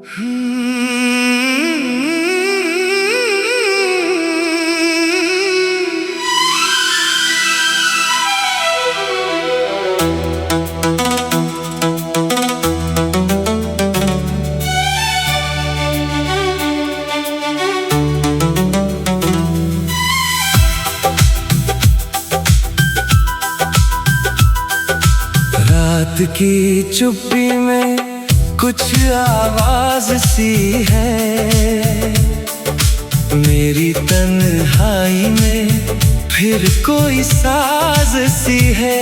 रात की चुप्पी में कुछ आवाज सी है, मेरी तन्हाई में फिर कोई साज सी है।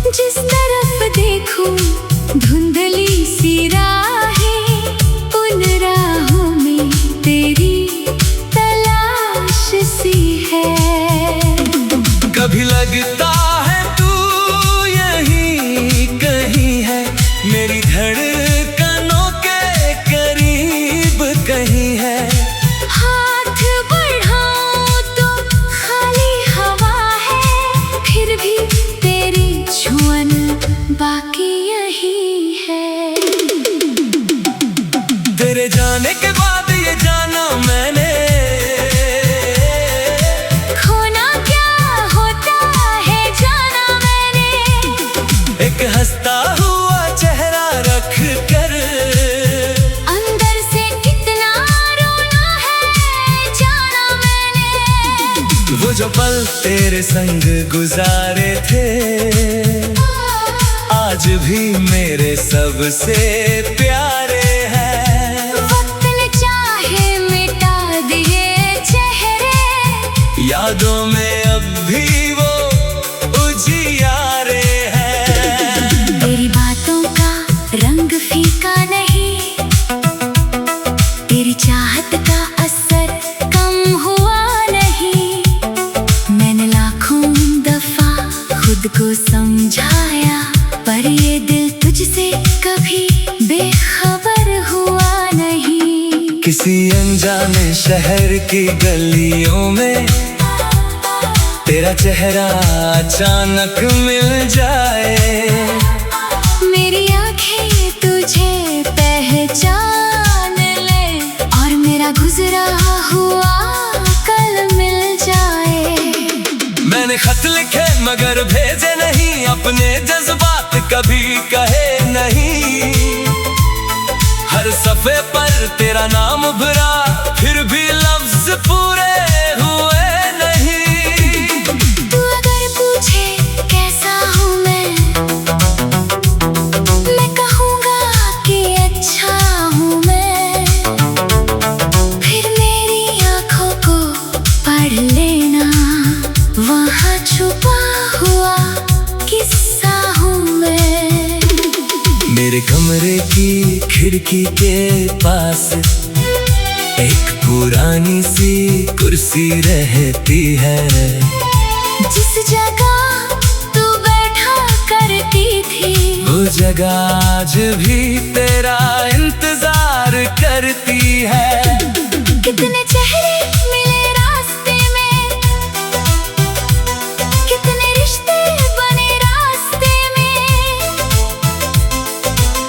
जिस तरफ देखूं धुंधली सी राहें, उन राहों में तेरी तलाश सी है। कभी लगता है तू यहीं कहीं है, मेरी धड़कनों के करीब कहीं है। हाथ बढ़ाऊं तो खाली हवा है, फिर भी तेरी छुअन बाकी यही है। तेरे जाने के बाद ये जाना मैंने, खोना क्या होता है जाना मैंने। एक हंसता हुआ चेहरा रख कर अंदर से कितना रोना है जाना मैंने। वो जो पल तेरे संग गुजारे थे, आज भी मेरे सबसे प्यारे हैं। वक्त ने चाहे मिटा दिए चेहरे, यादों में अब भी वो उजियारे हैं। तेरी बातों का रंग फीका नहीं, तेरी चाहत का असर कम हुआ नहीं। मैंने लाखों दफा खुद को समझाया, पर ये दिल तुझसे कभी बेखबर हुआ नहीं। किसी अनजाने शहर की गलियों में तेरा चेहरा अचानक मिल जाए, मेरी आंखें तुझे पहचान ले, और मेरा गुजरा हुआ कल मिल जाए। मैंने खत लिखे मगर भेजे नहीं, अपने जज्बात कभी कहे नहीं। हर सफे पर तेरा नाम भरा, फिर भी लफ्ज पूरे हुए नहीं। तू अगर पूछे कैसा हूँ मैं कहूँगा कि अच्छा हूँ मैं। फिर मेरी आँखों को पढ़ लेना, वहाँ छुपा हुआ किस्सा हूँ मैं। मेरे कमरे की खिड़की के पास एक पुरानी सी कुर्सी रहती है, जिस जगह तू बैठा करती थी, वो जगह आज भी तेरा इंतजार करती है। कितने चेहरे मिले रास्ते में, कितने रिश्ते बने रास्ते में,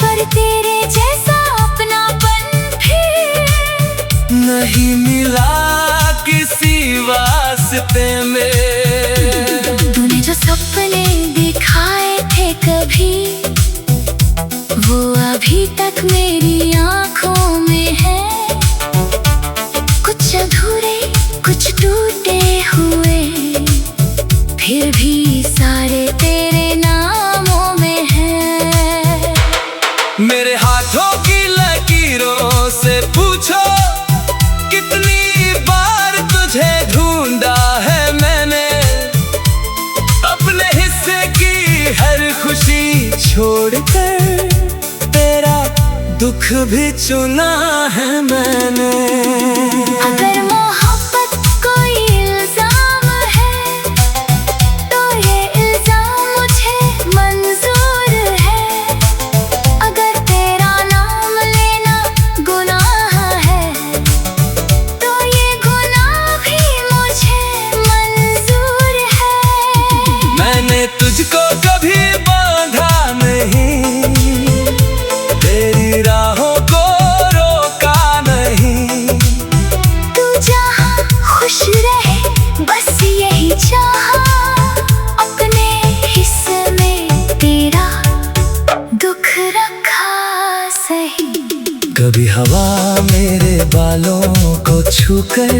पर तेरे जैसा अपनापन फिर नहीं मिला किसी वास्ते में। तूने जो सपने दिखाए थे कभी, वो अभी तक मेरी आंखों में है। कुछ अधूरे कुछ टूटे हुए, फिर भी सारे तेरे नामों में है। मेरे हाथों की लकीरों से पूछो, कितनी बार तुझे ढूंढा है मैंने। अपने हिस्से की हर खुशी छोड़कर तेरा दुख भी चुना है मैंने। अगर मोहब्बत कोई इल्जाम है, तो ये इल्जाम मुझे मंजूर है। अगर तेरा नाम लेना गुनाह है, तो ये गुनाह भी मुझे मंजूर है। मैंने तुझको कभी बांधा नहीं, तेरी रखा सही। कभी हवा मेरे बालों को छूकर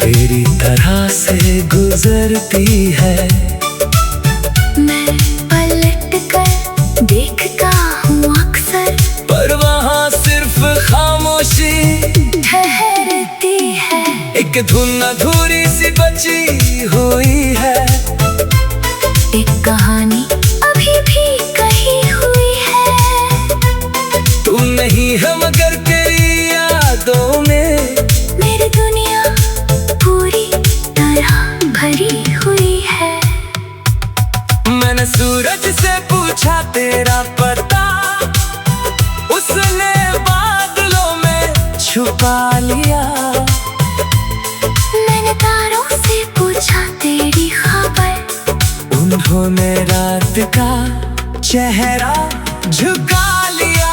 तेरी तरह से गुजरती है। मैं पलट कर देखता हूँ अक्सर, पर वहाँ सिर्फ खामोशी ठहरती है। एक धुन अधूरी सी बची हुई है। एक कहानी अभी भी कही हुई है। तू नहीं है मगर तेरी यादों में मेरी दुनिया पूरी तरह भरी हुई है। मैंने सूरज से पूछा तेरा पता, उसने बादलों में छुपा लिया। मैंने तारों से पूछा तेरी खबर, उन्होंने रात का चेहरा झुका लिया।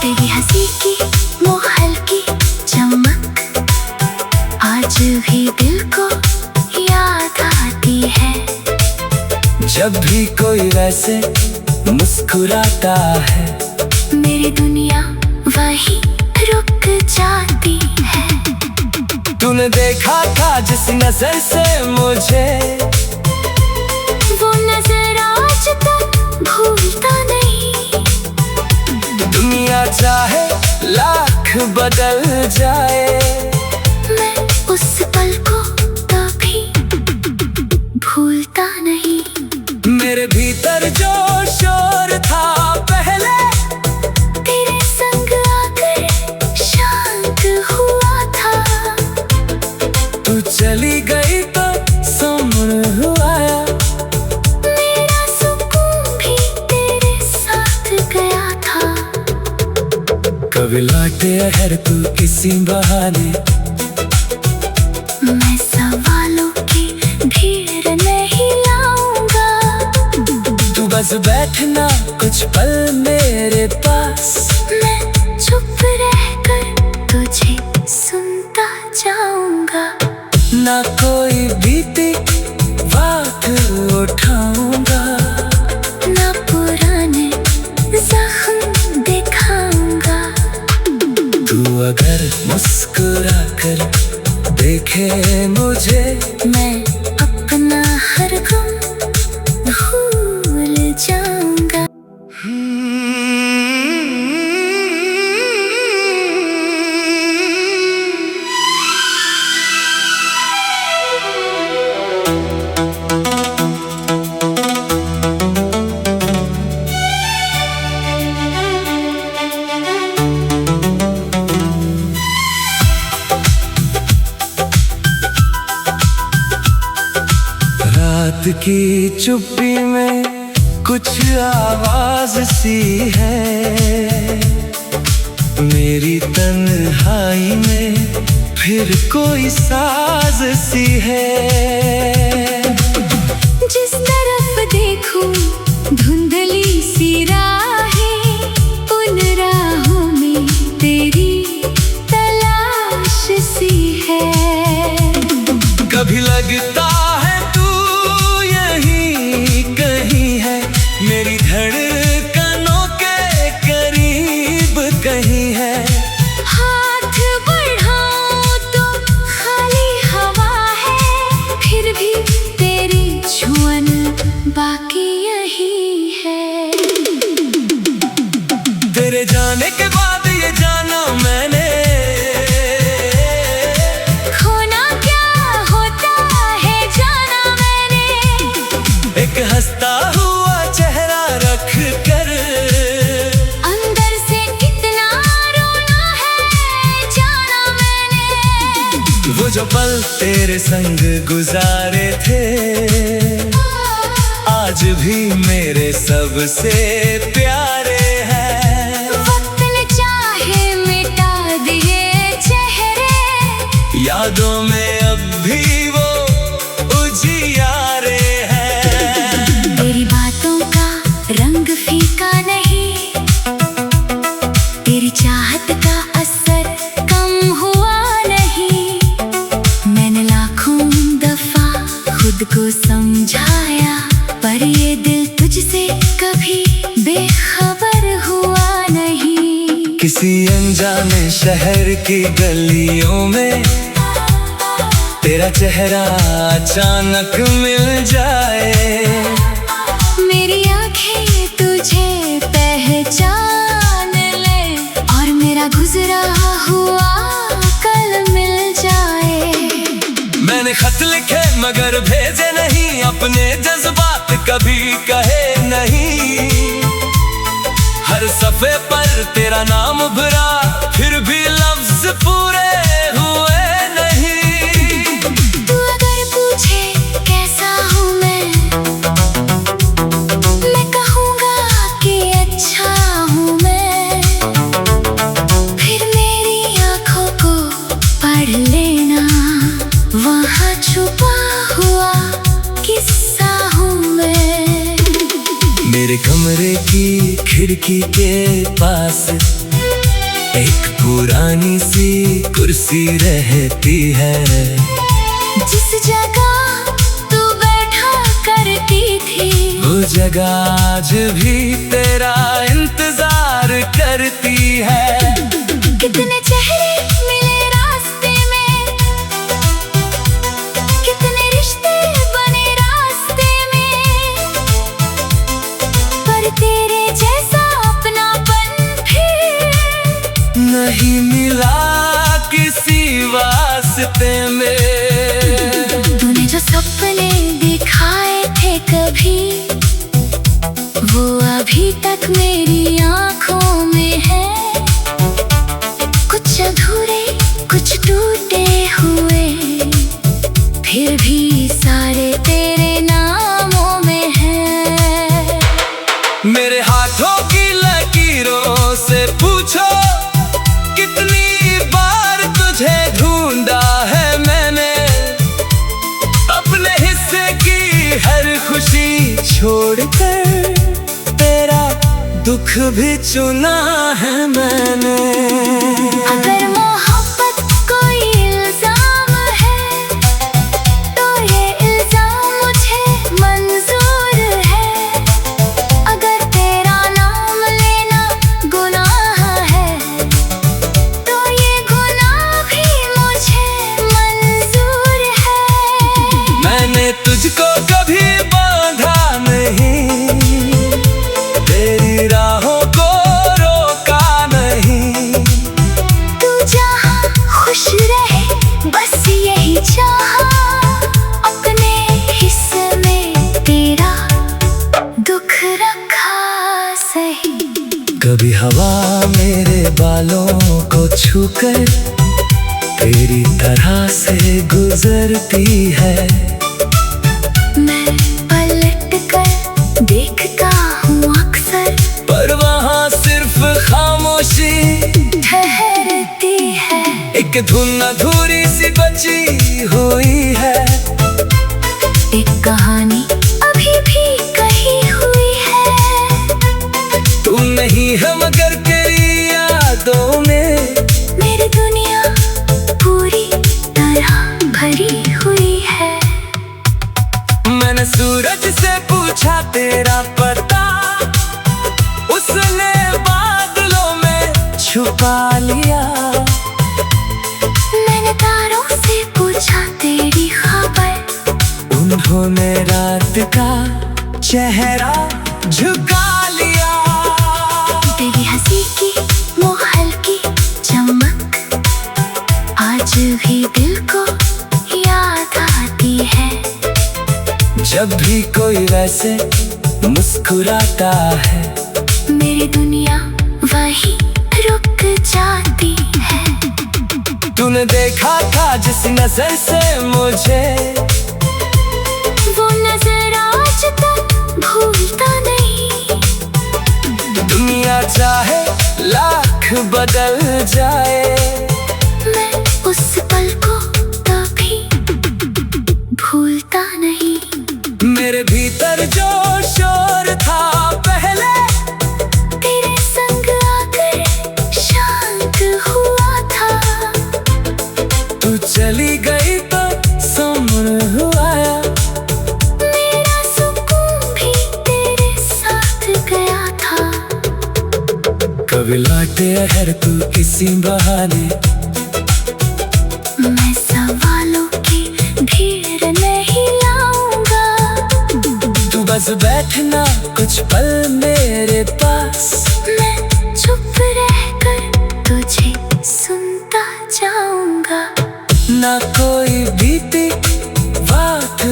तेरी हंसी की वो हल्की चमक आज भी दिल को याद आती है। जब भी कोई वैसे मुस्कुराता है, मेरी दुनिया वहीं रुक जाती है। तूने देखा था जिस नजर से मुझे, वो नजर आज तक भूलता नहीं। दुनिया चाहे लाख बदल जाए, मैं उस पल को कभी भूलता नहीं। मेरे भीतर जो शोर था पहले, तेरे संग आकर शांत हुआ था। तू चली गई तो सुन्न हुआ। मेरा सुकून भी तेरे साथ गया था। कभी लौटे हर तू किसी बहाने, मैं सवालों की भीड़ नहीं लाऊंगा। तू बस बैठना कुछ पल मेरे पास, मैं चुप रहकर तुझे सुनता जाऊंगा। ना कोई बीती बात उठाऊंगा, ना पुराने जख्म दिखाऊंगा। तू अगर मुस्कुरा कर देखे मुझे, मैं अपना हर गम भूल जाऊंगा। रात की चुप्पी में कुछ आवाज सी है। मेरी तन्हाई में फिर कोई साज सी है। जिस तरफ देखूं धुंधली सी राहें, उन राहों में तेरी तलाश सी है। कभी लगता है तू यहीं कहीं है, मेरी धड़कनों के करीब कहीं है। हाथ बढ़ाऊं तो खाली हवा है, फिर भी तेरी छुअन बाकी यही है। तेरे जाने के बाद ये जाना मैंने, खोना क्या होता है जाना मैंने। एक हंसता हुआ चेहरा रख कर, अंदर से कितना रोना है जाना मैंने। वो जो पल तेरे संग गुजारे थे, आज भी मेरे सबसे प्यारे हैं। वक्त ने चाहे मिटा दिए चेहरे, यादों में अब भी वो उजियारे हैं। तेरी बातों का रंग फीका नहीं, तेरी चाहत का असर कम हुआ नहीं। मैंने लाखों दफा खुद को समझाया, पर ये दिल तुझसे कभी बेखबर किसी अनजाने शहर की गलियों में तेरा चेहरा अचानक मिल जाए। मेरी आंखें तुझे पहचान ले और मेरा गुजरा हुआ कल मिल जाए। मैंने खत लिखे मगर भेजे नहीं, अपने जज्बात कभी कहे नहीं। हर सफ़े पर तेरा नाम भरा, फिर भी लफ्ज पूरे हुए नहीं। तू अगर पूछे कैसा हूँ मैं कहूँगा कि अच्छा हूँ मैं। फिर मेरी आँखों को पढ़ लेना, वहाँ छुपा हुआ किस्सा हूँ मैं। मेरे कमरे की खिड़की के पास एक पुरानी सी कुर्सी रहती है। जिस जगह तू बैठा करती थी, वो जगह आज भी तेरा इंतजार करती है। कितने चेहरे मिले रास्ते में, कितने रिश्ते बने रास्ते में, पर तेरे जैसा अपनापन फिर नहीं मिला किसी वास्ते में। तूने जो सपने दिखाए थे कभी, वो अभी तक मेरी आंखों में है। कुछ अधूरे कुछ टूटे हुए, फिर भी सारे तेरे नामों में है। मेरे हाथों की लकीरों से पूछो, कितनी बार तुझे ढूंढा है मैंने। अपने हिस्से की हर खुशी छोड़कर तेरा दुख भी चुना है मैंने। अगर मोहब्बत कोई इल्जाम है, तो ये इल्जाम मुझे मंजूर है। अगर तेरा नाम लेना गुनाह है, तो ये गुनाह भी मुझे मंजूर है। मैंने तुझको कभी बांधा नहीं, तेरी राहों को रोका नहीं। तू जहाँ खुश रहे बस यही चाहा, अपने हिस्से में तेरा दुख रखा सही। कभी हवा मेरे बालों को छूकर तेरी तरह से गुजरती है। मैं पलट कर देखता हूँ अक्सर, पर वहाँ सिर्फ खामोशी ठहरती है। एक धुन अधूरी सी बची हुई है। एक कहानी अभी भी कही हुई है। तू नहीं है मगर तेरी यादों में मेरी दुनिया पूरी तरह भरी हुई है। मैंने सूरज से पूछा तेरा पता, उसने बादलों में छुपा लिया। मैंने तारों से पूछा तेरी खबर, उन्होंने रात का चेहरा झुका लिया। तेरी हंसी की मोहल की चमक आज भी दिल को याद आती है। जब भी कोई वैसे मुस्कुराता है, मेरी दुनिया वहीं रुक जाती है। तूने देखा था जिस नजर से मुझे, वो नजर आज तक भूलता नहीं। दुनिया चाहे लाख बदल जाए, मैं उस पल को कभी भूलता नहीं। मेरे भीतर जो शोर था पहले, तेरे संग आकर शांत हुआ था। तू चली गई तो समर हुआ। मेरा सुकून भी तेरे साथ गया था। कभी लौटे हर तू किसी बहाने। मैं सवालों की भीड़ नहीं लाऊंगा, तू बस बैठना कुछ पल मेरे पास। मैं चुप रहकर तुझे सुनता जाऊंगा। ना कोई बीती बात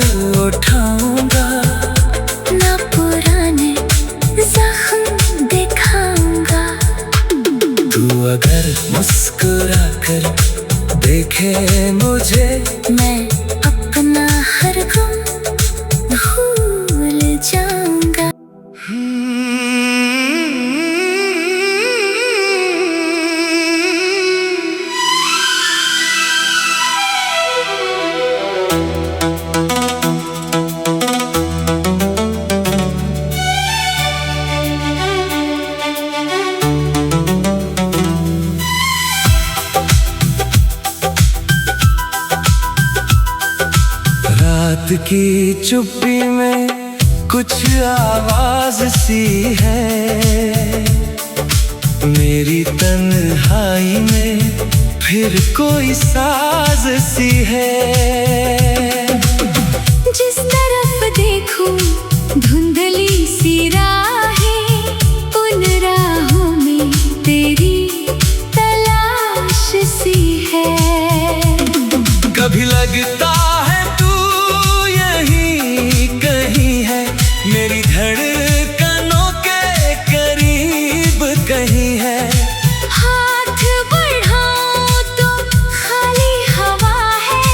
उठाऊंगा, ना पुराने जख्म दिखाऊंगा। तू अगर मुस्कुरा कर देखे मुझे, मैं अपना हर गम भूल जाऊंगा। रात की चुप्पी में कुछ आवाज सी है, मेरी तन्हाई में फिर कोई साज सी है। जिस तरफ देखूं धुंधली सी राहें, उन राहों में तेरी तलाश सी है। कभी लगता है तू यहीं कहीं है, मेरी धड़कनों के करीब कहीं है। हाथ बढ़ाऊं तो खाली हवा है,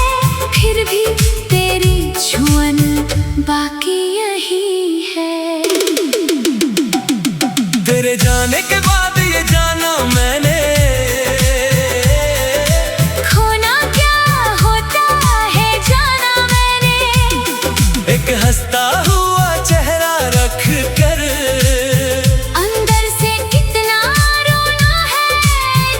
फिर भी तेरी छुअन बाकी यही है। तेरे जाने के बाद ये जाना मैंने, खोना क्या होता है जाना मैंने। एक हंसता हुआ चेहरा रख कर, अंदर से कितना रोना है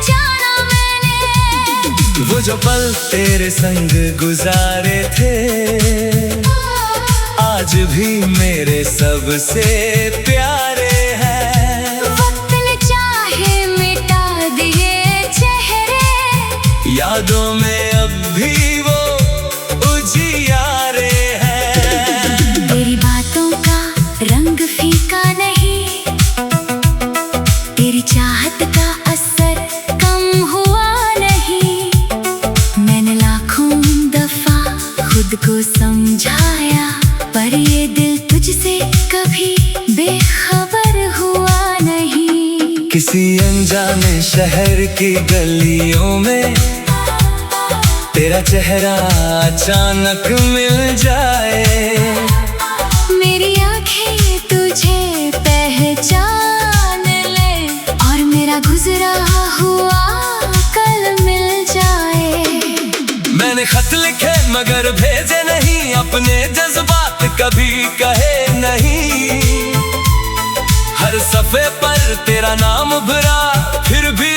जाना मैंने। वो जो पल तेरे संग गुजारे थे, आज भी मेरे सबसे प्यारे हैं। वक्त ने चाहे मिटा दिए चेहरे, यादों में अब भी वो उजियारे हैं। तेरी बातों का रंग फीका नहीं, तेरी चाहत का असर कम हुआ नहीं। मैंने लाखों दफा खुद को समझाया, पर ये दिल तुझसे कभी बेखबर हुआ नहीं। किसी अनजाने शहर की गलियों में तेरा चेहरा अचानक मिल जाए, मेरी आंखें तुझे पहचान ले, और मेरा गुजरा हुआ कल मिल जाए। मैंने खत लिखे मगर भेजे नहीं, अपने जज्बात कभी कहे नहीं। हर सफ़े पर तेरा नाम भरा, फिर भी